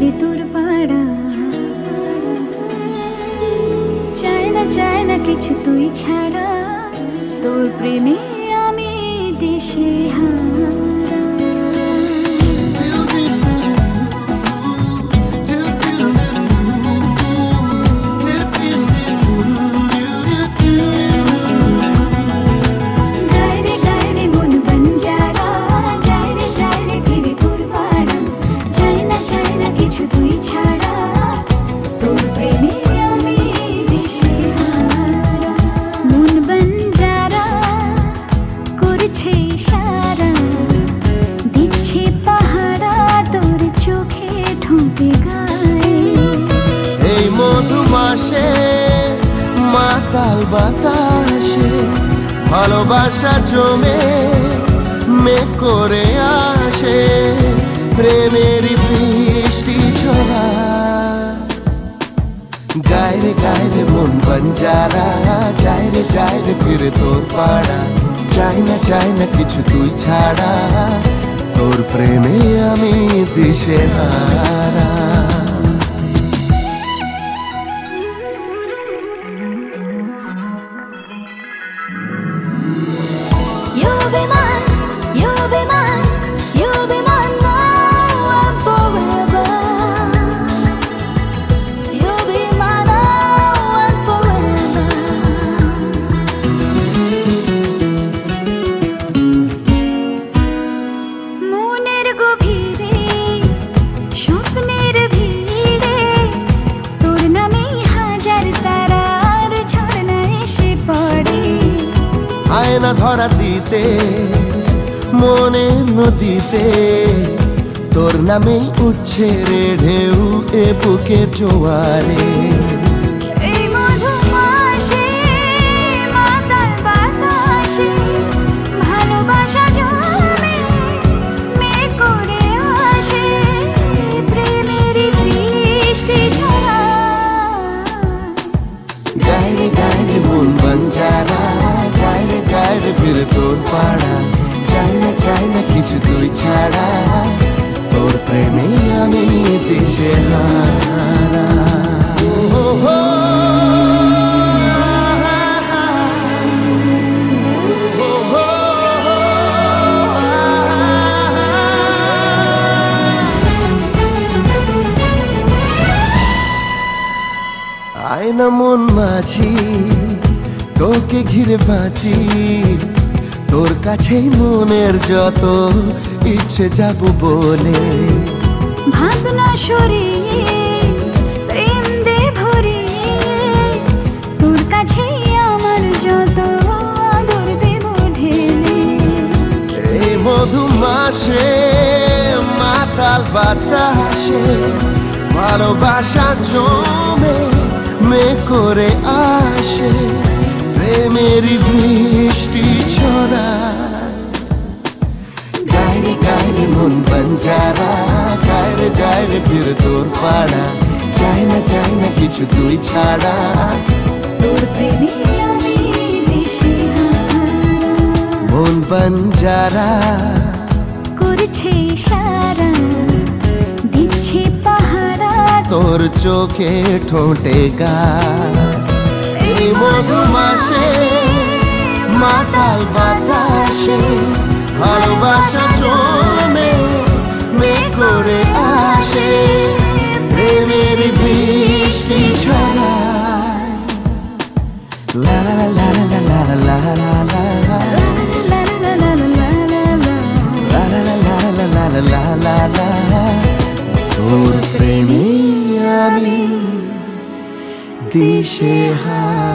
ফিরে তোর পাড়া। চায় না কিছু তুই ছাড়া, তোর প্রেমে আমি দেশে হারা। এই মধুমাসে মাতাল বাতাসে ভালোবাসা জমে মেঘ করে আসে, প্রেমেরই বৃষ্টি ঝরা। গায়ে গায়ে মন বঞ্জারা, যায় রে ফিরে তোর পাড়া। চাই না কিছু তুই ছাড়া, তোর প্রেমে আমি দিশে হারা। আয়না ধরা দিতে মনে নদীতে তোর নামে উঠছে রে ঢেউ এ বুকের জোয়ারে। এই মধুমাসে মাতাল বাতাসে ভালোবাসা জমে মেঘ করে আসে, প্রেমেরই বৃষ্টি ঝরা। গায়ে মন বঞ্জারা, যায় রে ফিরে তোর পাড়া। চাই না কিছু তুই ছাড়া, তোর প্রেমে আমি দিশে হারা। আয়না মন মাঝি তোকে ঘিরে বাঁচি, তোর কাছেই মনের যত ইচ্ছে যাব বলে। ভাবনা সরিয়ে প্রেম দে ভরিয়ে, তোর কাছেই আমার যত আদর দেব ঢেলে। এই মধুমাসে মাতাল বাতাসে ভালোবাসা জমে মেঘ করে আসে, প্রেমেরই বৃষ্টি ছড়া। গায়ে মন বঞ্জারা, যায় রে ফিরে তোর পাড়া। চাই না কিছু তুই ছাড়া, তোর প্রেমে আমি দেশে হারা। মন বঞ্জারা করছে ইশারা, দিচ্ছে পাহারা তোর চোখে ঠোঁটে গা। এই মধুমাসে মাতাল বাতাসে ভালোবাসা জমে মেঘ করে আসে, প্রেমের বৃষ্টি ছড়া। লা লা লা লা লা লা লা লা লা, তোর প্রেমে আমি দিশে হারা।